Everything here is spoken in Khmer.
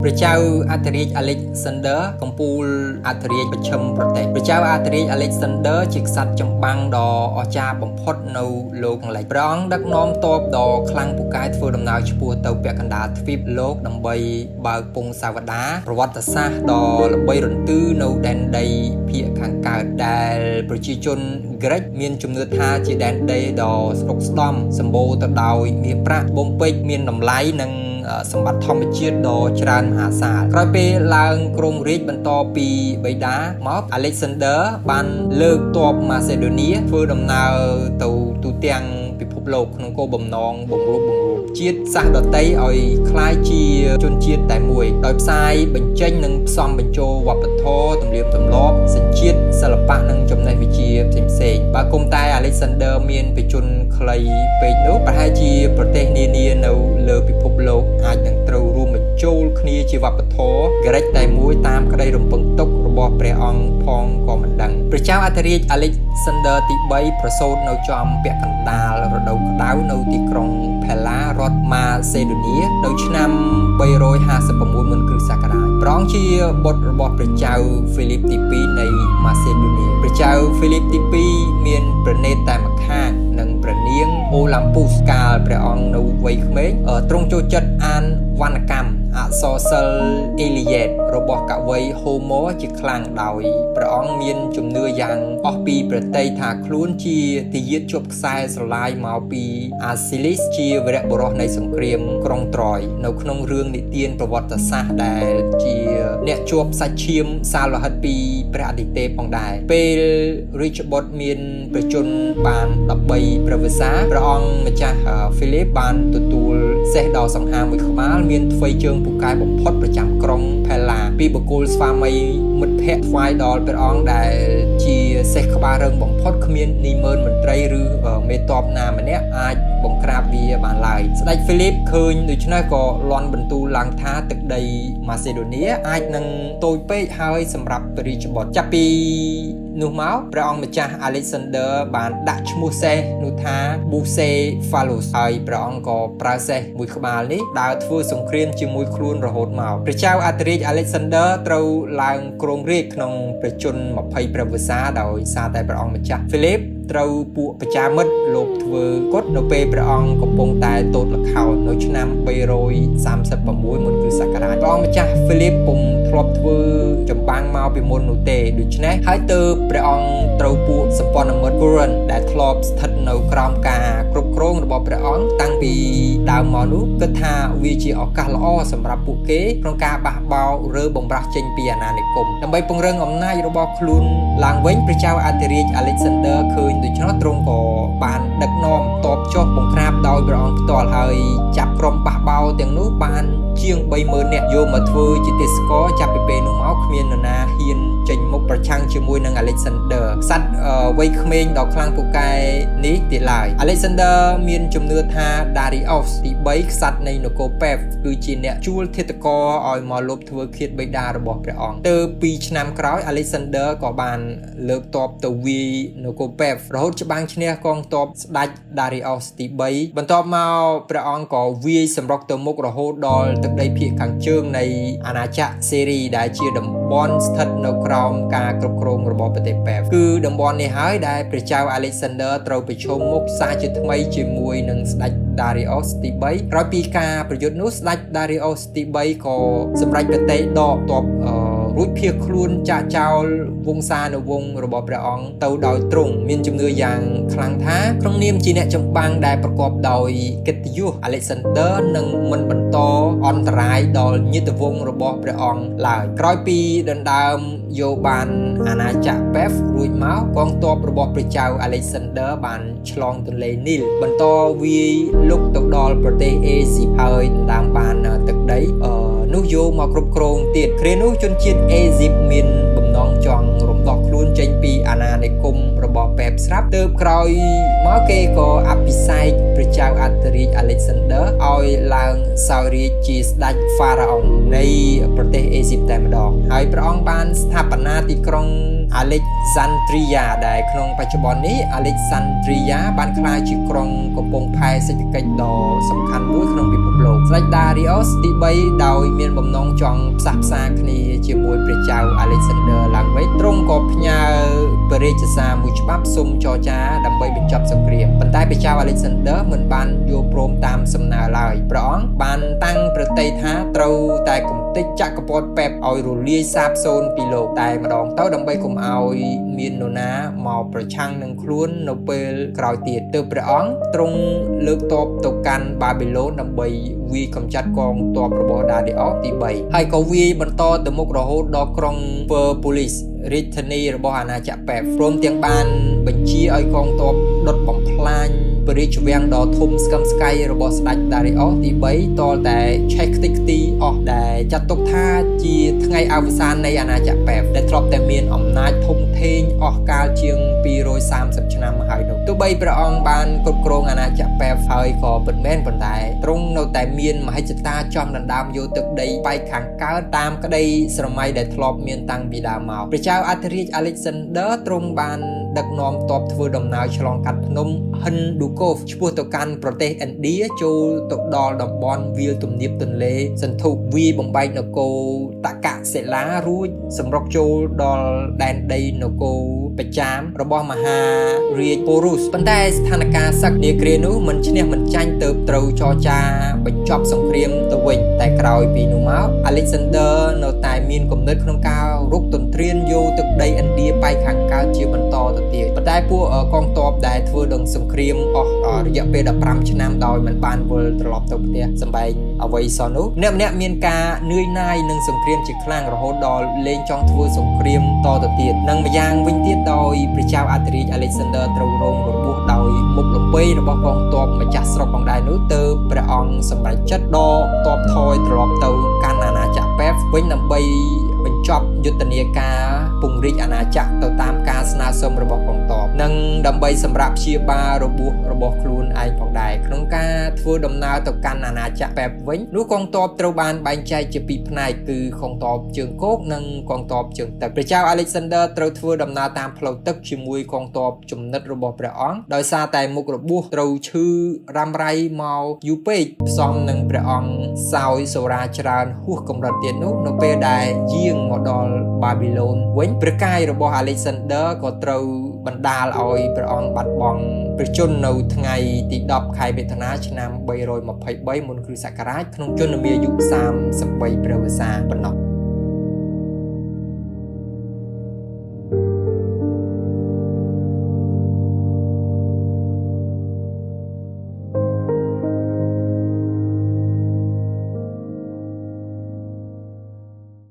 ព្រះចៅអធិរាជ Alexander កំពូលអធិរាជប្រឈមប្រទេសព្រះចៅអធិរាជ Alexander ជាក្សត្រចម្បាំងដ៏អស្ចារ្យបំផុតនៅលោកខាងលិចព្រះអង្គដឹកនាំទ័ពដ៏ខ្លាំងពូកែធ្វើដំណើរឆ្ពោះទៅពាក់កណ្ដាលទ្វីបលោកដើម្បីបើកពង្សាវតារប្រវត្តិសាស្ត្រដ៏ល្បីរន្ទឺនៅដែនដីភាគខាងកើតដែលប្រជាជនក្រិចមានជំនឿថាជាដែនដីដ៏ស្ដុកស្ដំសម្បូរទៅដោយមាសប្រាក់បំពេចមានតម្លៃនិងសម្បត្តិធម្មជាតិដ៏ច្រើនមហាសាលក្រោយពេលឡើងគ្រងរាជ្យបន្តពីបិតាមក Alexander បានលើកទ័ពម៉ាសេដូនីធ្វើដំណើរទៅទូទាំងពិភពលោកក្នុងគោលបំណងបង្រួបបង្រួមជាតិសាសន៍ដទៃឲ្យคล้ายជាជនជាតិតែមួយដោយផ្សាយបញ្ចេញនិងផ្សំបញ្ចូលវប្បធម៌ទំនៀមទម្លាប់សញ្ជាតិសិល្បៈនិងចំណេះវិជ្ជាផ្សេងៗបើគុំតែ Alexander មានបជនខ្លីពេកនោះប្រហែលជាប្រទេសនានានៅលើពិភពលោកអាចនឹងត្រូវរួមបញ្ចូលគ្នាជាវប្បធម៌ក្រិចតែមួយតាមក្តីរំពឹងទុករបស់ព្រះអង្គផងក៏មិនដឹងព្រះចៅអធិរាជ Alexander ទី3ប្រសូតនៅចំពាក់កណ្ដាលរដូវក្តៅនៅទីក្រុង Pella រដ្ឋម៉ាសេដូនីនៅឆ្នាំ356មុនគ្រិស្តសករាជព្រះអង្គជាបុត្ររបស់ព្រះចៅហ្វីលីបទី2នៃម៉ាសេដូនីព្រះចៅហ្វីលីបទី2មានព្រះនេត្រតែម្ខាងនិងព្រះនាងអូឡាំពូសកាលព្រះអង្គនៅវ័យក្មេងទ្រង់ចូលចិត្តអានវណ្ណកម្មអក្សរសិល្ប៍ Iliad របស់កវី Homer ជាខ្លាំងដោយព្រះអង្គមានជំនឿយ៉ាងអស់ពីប្រតិយថាខ្លួនជាទាយាទជាប់ខ្សែស្រឡាយមកពី Achilles ជាវីរបុរសនៃសង្គ្រាមក្រុងត្រយនៅក្នុងរឿងនិទានប្រវត្តិសាស្ត្រដែលជាអ្នកជាប់សាច់ឈាមសាលលោហិតពីព្រះអាទិទេពផងដែរពេលរាជបុត្រមានប្រជជនបាន13ព្រះវស្សាព្រះអង្គម្ចាស់ Philip បានទទួលសេះដ៏សង្ហាមួយក្បាលមានទ្វេជើងពូកែបំផុតប្រចាំក្រុង Pella ពីបុគ្គលស្វាមីមិត្តភ័ក្តិថ្វាយដល់ព្រះអង្គដែលជាសេះក្បាលរឹងបំផុតគ្មាននីម៉ឺនមន្ត្រីឬមេទ័ពណាម្នាក់អាចបង្ក្រាបវាបានឡើយស្ដេច Philip ឃើញដូច្នេះក៏លាន់បន្ទូលឡើងថាទឹកដីម៉ាសេដូនីអាចនឹងតូចពេកហើយសម្រាប់ព្រះរាជបុត្រចាប់ពីនោះមកព្រះអង្គម្ចាស់ Alexander បានដាក់ឈ្មោះសេះនោះថា Bucephalus ហើយព្រះអង្គក៏ប្រើសេះមួយក្បាលនេះដើរធ្វើសង្គ្រាមជាមួយខ្លួនរហូតមកព្រះចៅអធិរាជ Alexander ត្រូវឡើងគ្រងរាជ្យក្នុងប្រជជន20ព្រះវស្សាដោយសារតែព្រះអង្គម្ចាស់ Philip ត្រូវពួកប្រជាមិត្តលោកធ្វើកុដនៅពេលព្រះអង្គកំពុងតែតូចល្ខោននៅឆ្នាំ336មុនគ្រិស្តសករាជព្រះអង្គម្ចាស់ Philip ពុំធ្លាប់ធ្វើចម្បាំងមកពីមុននោះទេដូច្នេះហើយទើបព្រះអង្គត្រូវពួកសម្ព័ន្ធមិត្ត Buran ដែលធ្លាប់ស្ថិតនៅក្រោមការគ្រប់គ្រងរបស់ព្រះអង្គតាំងពីដើមមកនោះគិតថាវាជាឱកាសល្អសម្រាប់ពួកគេក្នុងការបះបោររើបំរាស់ចេញពីអាណានិគមដើម្បីពង្រឹងអំណាចរបស់ខ្លួនឡើងវិញព្រះចៅអធិរាជ Alexander ឃើញដូច្នោះទ្រង់ក៏បានដឹកនាំទ័ពចុះបង្ក្រាបដោយព្រះអង្គផ្ទាល់ហើយចាប់ក្រុមបះបោរទាំងនោះបានជាង 30,000 នាក់យកមកធ្វើជាទេសកលចាប់ពីពេលនោះមកគ្មាននរណាហ៊ានចេញមុខប្រឆាំងជាមួយនឹង Alexander ក្សត្រវ័យក្មេងដ៏ខ្លាំងពូកែនេះទៀតឡើយ Alexander មានជំនឿថា Darius ទី3ក្សត្រនៃនគរពេហ្វគឺជាអ្នកជួលធាតុករឲ្យមកលបធ្វើឃាតបិតារបស់ព្រះអង្គទើប2ឆ្នាំក្រោយ Alexander ក៏បានលើកទ័ពទៅវាយនគរពេហ្វរហូតច្បាំងឈ្នះកងទ័ពស្ដេច Darius ទី3បន្ទាប់មកព្រះអង្គក៏វាយសម្រុកទៅមុខរហូតដល់ទឹកដីភាគខាងជើងនៃអាណាចក្រសេរីដែលជាតំបន់ស្ថិតនៅក្រោមការគ្រប់គ្រងរបស់ប្រទេសពេហ្វគឺតំបន់នេះហើយដែលព្រះចៅ Alexander ត្រូវប្រឈមមុខសាជាថ្មីជាមួយនឹងស្ដេច Darius ទី3ក្រោយពីការប្រយុទ្ធនោះស្ដេច Darius ទី3ក៏សម្រេចប្រតិដកទ័ពរួចភៀសខ្លួនចាកចោលវង្សានុវង្សរបស់ព្រះអង្គទៅដោយទ្រង់មានជំនឿយ៉ាងខ្លាំងថាក្នុងនាមជាអ្នកចម្បាំងដែលប្រកបដោយកិត្តិយស Alexander នឹងមិនបន្តអន្តរាយដល់ញាតិវង្សរបស់ព្រះអង្គឡើយក្រោយពីដណ្ដើមយកបានអាណាចក្រពេហ្វរួចមកកងទ័ពរបស់ព្រះចៅ Alexander បានឆ្លងទន្លេនីលបន្តវាយលុកទៅដល់ប្រទេសអេស៊ីបហើយដណ្ដើមបានទឹកដីនោះយកមកគ្រប់គ្រងទៀតគ្រានោះជនជាតិអេស៊ីបមានបំណងចង់រំដោះខ្លួនចេញពីអាណានិគមរបស់ពេហ្វស្រាប់ទើបក្រោយមកគេក៏អភិសេកព្រះចៅអធិរាជ Alexander ឲ្យឡើងសោយរាជ្យជាស្ដេច Pharaoh នៃប្រទេសអេស៊ីបតែម្ ម្ដងហើយព្រះអង្គបានស្ថាបនាទីក្រុង Alexandria ដែលក្នុងបច្ចុប្បន្ននេះ Alexandria បានក្លាយជាក្រុងកំពង់ផែសេដ្ឋកិច្ចដ៏សំខាន់មួយក្នុងពិភពលោកស្ដេច Darius ទី3ដោយមានបំណងចង់ផ្សះផ្សាគ្នាជាមួយព្រះចៅ Alexander ឡើងវិញទ្រង់ក៏ផ្ញើព្រះរាជសារមួយច្បាប់សុំចរចាដើម្បីបញ្ចប់សង្គ្រាមប៉ុន្តែព្រះចៅ Alexander មិនបានយល់ព្រមតាមសំណើឡើយព្រះអង្គបានតាំងប្រតិថាត្រូវតែគំតិចចក្រពត្តិពេបឲ្យរលាយសាបសូន្យពីលោកតែម្ដងទៅដើម្បីកុំឲ្យមាននរណាមកប្រឆាំងនឹងខ្លួននៅពេលក្រោយទៀតទើបព្រះអង្គទ្រង់លើកទ័ពទៅកាន់បាប៊ីឡូនដើម្បីវាយកម្ចាត់កងទ័ពរបស់ Darius ទី3ហើយក៏វាយបន្តទៅមុខរហូតដល់ក្រុង Perpolis រាជធានីរបស់អាណាចក្រពេបព្រមទាំងបានបញ្ជាឲ្យកងទ័ពដុតបំផ្លាញព្រះរាជវាំងដ៏ធំស្កឹមស្កៃរបស់ស្ដេច Darius ទី3តលតែឆេះខ្ទេចខ្ទីអស់ដែលចាត់ទុកថាជាថ្ងៃអវសាននៃអាណាចក្រពេបដែលធ្លាប់តែមានអំណាចធំធេងអស់កាលជាង230ឆ្នាំមកហើយនោះទោះបីព្រះអង្គបានគ្រប់គ្រងអាណាចក្រពេបហើយក៏ពិតមែនប៉ុន្តែទ្រង់នៅតែមានមហិច្ឆតាចង់ដណ្ដើមយកទឹកដីបែកខាងកើតតាមក្តីស្រមៃដែលធ្លាប់មានតាំងពីដើមមកព្រះចៅអធិរាជ Alexander ទ្រង់បានដឹកនាំទ័ពធ្វើដំណើរឆ្លងកាត់ភ្នំ Hindukov ឆ្ពោះទៅកាន់ប្រទេសឥណ្ឌាចូលទៅដល់តំបន់វាលទំនាបទន្លេសន្ធុវាយបំបែកនគរតកសិលារួចសម្រុកចូលដល់ដែនដីនគរបច្ចាមរបស់មហារាជពូរុសប៉ុន្តែស្ថានភាពសឹកនាគ្រានោះមិនឈ្នះមិនចាញ់ទៅត្រូវចរចាបញ្ចប់សង្គ្រាមទៅវិញតែក្រោយពីនោះមក Alexander នៅតែមានគំនិតក្នុងការរុកទន្ទ្រានយកទឹកដីឥណ្ឌាបែកខាងកើតជាបន្តទៅទៀតប៉ុន្តែពួកកងទ័ពដែលធ្វើនឹងសង្គ្រាមអស់រយៈពេល15ឆ្នាំដោយមិនបានវិលត្រឡប់ទៅផ្ទះសម្បែងអ្វីសោះនោះអ្នកម្នាក់មានការនឿយណាយនឹងសង្គ្រាមជាខ្លាំងរហូតដល់លែងចង់ធ្វើសង្គ្រាមតទៅទៀតនិងម្យ៉ាងវិញទៀតដោយព្រះចៅអធិរាជ Alexander ត្រូវរងរបួសដោយមុខលំពេរបស់កងទ័ពម្ចាស់ស្រុកផងដែរនោះទើបព្រះអង្គសម្រេចចិត្តដកទ័ពថយត្រឡប់ទៅកាន់អាណាចក្រពេបវិញដើម្បីបញ្ចប់យុទ្ធនាការពង្រីកអាណាចក្រទៅតាមការស្នើសុំរបស់កងទ័ពនិងដើម្បីសម្រាប់ព្យាបាលរបួសរបស់ខ្លួនឯងផងដែរក្នុងការធ្វើដំណើរទៅកាន់អាណាចក្រពេបវិញនោះកងទ័ពត្រូវបានបែងចែកជាពីរផ្នែកគឺកងទ័ពជើងគោកនិងកងទ័ពជើងទឹកព្រះចៅ Alexander ត្រូវធ្វើដំណើរតាមផ្លូវទឹកជាមួយកងទ័ពជំនិតរបស់ព្រះអង្គដោយសារតែមុខរបួសត្រូវឈឺរ៉ាំរ៉ៃមកយូរពេកផ្សំនឹងព្រះអង្គសោយសូរ៉ាច្រើនហួសកម្រិតទៀតនោះនៅពេលដែលយាងមកដល់បាប៊ីឡូនវិញព្រះកាយរបស់ Alexander ក៏ត្រូវបណ្ដាលឲ្យព្រះអង្គបាត់បង់ព្រះជន្មនៅថ្ងៃទី10ខែមិថុនាឆ្នាំ323មុនគ្រិស្តសករាជក្នុងជន្មាយុ33ព្រះវស្សាប៉ុណ្ណោះ